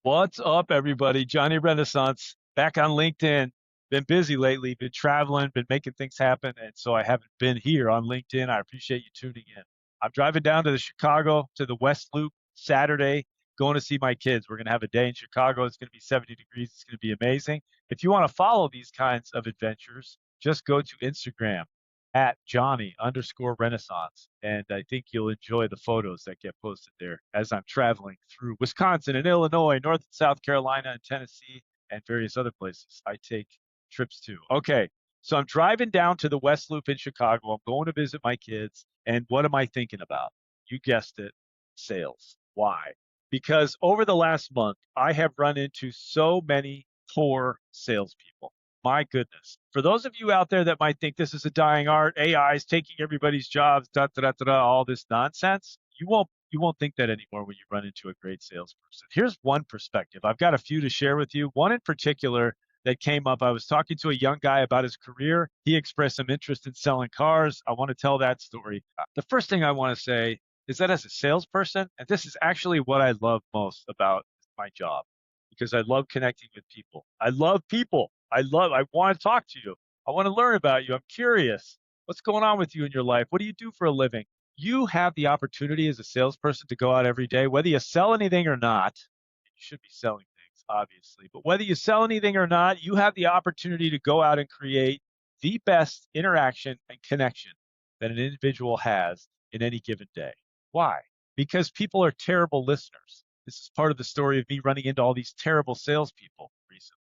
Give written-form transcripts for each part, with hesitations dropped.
What's up, everybody? Johnny Renaissance back on LinkedIn. Been busy lately, been traveling, been making things happen, and so I haven't been here on LinkedIn. I appreciate you tuning in. I'm driving down to the Chicago to the West Loop Saturday, going to see my kids. We're going to have a day in Chicago. It's going to be 70 degrees. It's going to be amazing. If you want to follow these kinds of adventures, just go to Instagram at Johnny underscore Renaissance. And I think you'll enjoy the photos that get posted there as I'm traveling through Wisconsin and Illinois, North and South Carolina and Tennessee, and various other places I take trips to. Okay, so I'm driving down to the West Loop in Chicago. I'm going to visit my kids. And what am I thinking about? You guessed it, sales. Why? Because over the last month, I have run into so many poor salespeople. My goodness. For those of you out there that might think this is a dying art, AI is taking everybody's jobs, da da da da, da all this nonsense, you won't think that anymore when you run into a great salesperson. Here's one perspective. I've got a few to share with you. One in particular that came up. I was talking to a young guy about his career. He expressed some interest in selling cars. I want to tell that story. The first thing I want to say is that as a salesperson, and this is actually what I love most about my job, because I love connecting with people. I love people. I want to talk to you. I want to learn about you. I'm curious. What's going on with you in your life? What do you do for a living? You have the opportunity as a salesperson to go out every day, whether you sell anything or not. You should be selling things, obviously, but whether you sell anything or not, you have the opportunity to go out and create the best interaction and connection that an individual has in any given day. Why? Because people are terrible listeners. This is part of the story of me running into all these terrible salespeople recently.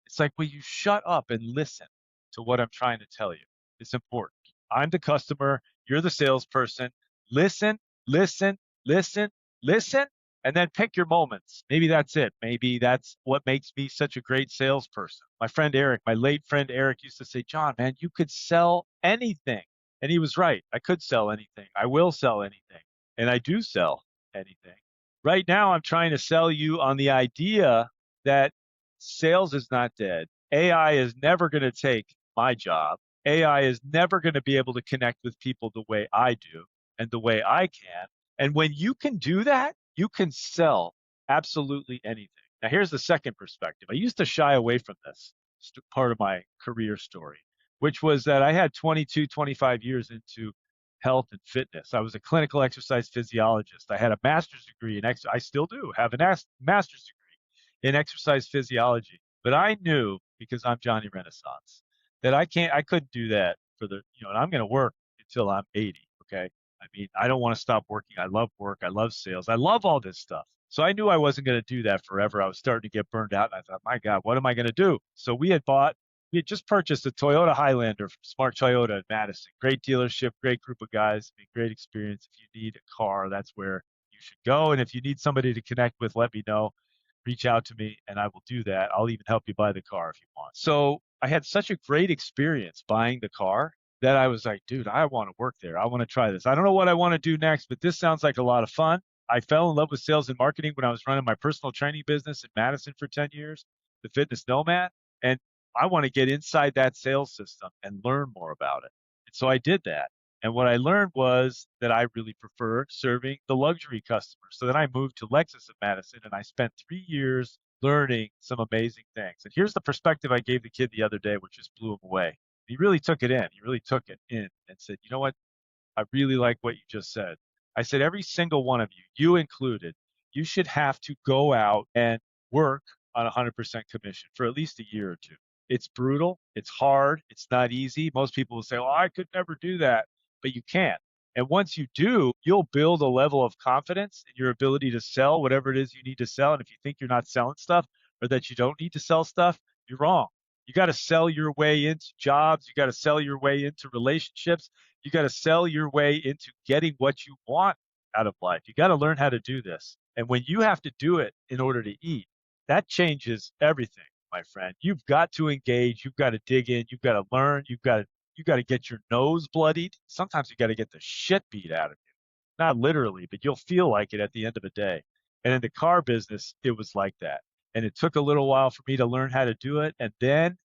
It's like, will you shut up and listen to what I'm trying to tell you? It's important. I'm the customer. You're the salesperson. Listen, listen, listen, listen, and then pick your moments. Maybe that's it. Maybe that's what makes me such a great salesperson. My friend Eric, my late friend Eric used to say, John, man, you could sell anything. And he was right. I could sell anything. I will sell anything. And I do sell anything. Right now, I'm trying to sell you on the idea that sales is not dead. AI is never going to take my job. AI is never going to be able to connect with people the way I do and the way I can. And when you can do that, you can sell absolutely anything. Now, here's the second perspective. I used to shy away from this part of my career story, which was that I had 22, 25 years into health and fitness. I was a clinical exercise physiologist. I had a master's degree in I still do have a master's degree in exercise physiology. But I knew, because I'm Johnny Renaissance, that I couldn't do that for and I'm going to work until I'm 80. Okay. I mean, I don't want to stop working. I love work. I love sales. I love all this stuff. So I knew I wasn't going to do that forever. I was starting to get burned out. And I thought, my God, what am I going to do? So we had just purchased a Toyota Highlander from Smart Toyota in Madison. Great dealership, great group of guys, great experience. If you need a car, that's where you should go. And if you need somebody to connect with, let me know. Reach out to me and I will do that. I'll even help you buy the car if you want. So I had such a great experience buying the car that I was like, dude, I want to work there. I want to try this. I don't know what I want to do next, but this sounds like a lot of fun. I fell in love with sales and marketing when I was running my personal training business in Madison for 10 years, the Fitness Nomad. And I want to get inside that sales system and learn more about it. And so I did that. And what I learned was that I really prefer serving the luxury customers. So then I moved to Lexus of Madison and I spent 3 years learning some amazing things. And here's the perspective I gave the kid the other day, which just blew him away. He really took it in. He really took it in and said, you know what? I really like what you just said. I said, every single one of you, you included, you should have to go out and work on 100% commission for at least a year or two. It's brutal. It's hard. It's not easy. Most people will say, well, I could never do that, but you can. And once you do, you'll build a level of confidence in your ability to sell whatever it is you need to sell. And if you think you're not selling stuff or that you don't need to sell stuff, you're wrong. You got to sell your way into jobs. You got to sell your way into relationships. You got to sell your way into getting what you want out of life. You got to learn how to do this. And when you have to do it in order to eat, that changes everything, my friend. You've got to engage. You've got to dig in. You've got to learn. You got to get your nose bloodied. Sometimes you got to get the shit beat out of you. Not literally, but you'll feel like it at the end of the day. And in the car business, it was like that. And it took a little while for me to learn how to do it. And then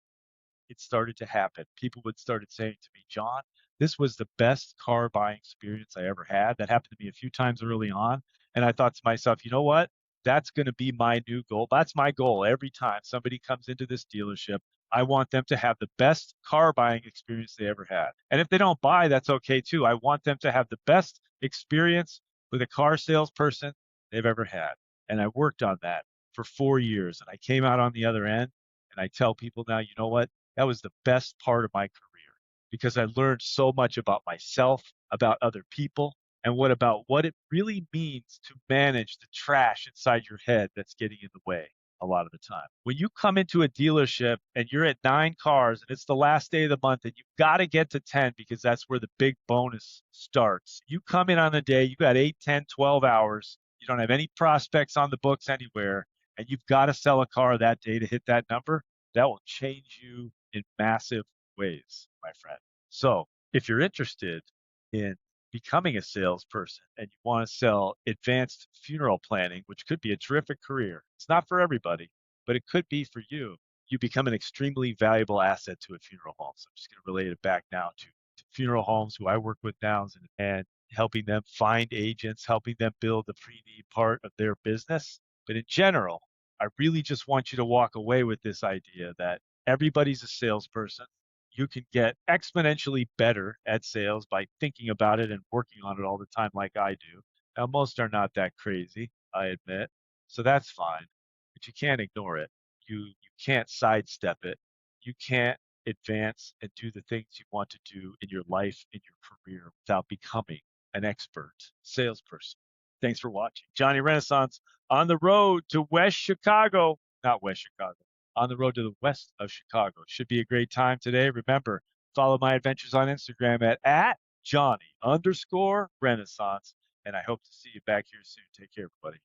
it started to happen. People would started saying to me, John, this was the best car buying experience I ever had. That happened to me a few times early on. And I thought to myself, you know what? That's going to be my new goal. That's my goal every time somebody comes into this dealership. I want them to have the best car buying experience they ever had. And if they don't buy, that's okay too. I want them to have the best experience with a car salesperson they've ever had. And I worked on that for 4 years and I came out on the other end. And I tell people now, you know what? That was the best part of my career because I learned so much about myself, about other people, and what it really means to manage the trash inside your head that's getting in the way a lot of the time. When you come into a dealership and you're at 9 cars and it's the last day of the month and you've got to get to 10 because that's where the big bonus starts. You come in on a day, you got 8, 10, 12 hours, you don't have any prospects on the books anywhere, and you've got to sell a car that day to hit that number. That will change you in massive ways, my friend. So if you're interested in becoming a salesperson and you want to sell advanced funeral planning, which could be a terrific career. It's not for everybody, but it could be for you. You become an extremely valuable asset to a funeral home. So I'm just going to relate it back now to funeral homes who I work with now and helping them find agents, helping them build the pre-need part of their business. But in general, I really just want you to walk away with this idea that everybody's a salesperson. You can get exponentially better at sales by thinking about it and working on it all the time like I do. Now, most are not that crazy, I admit. So that's fine, but you can't ignore it. You can't sidestep it. You can't advance and do the things you want to do in your life, in your career without becoming an expert salesperson. Thanks for watching. Johnny Renaissance on the road to West Chicago, not West Chicago, on the road to the west of Chicago. Should be a great time today. Remember, follow my adventures on Instagram at Johnny_Renaissance. And I hope to see you back here soon. Take care, everybody.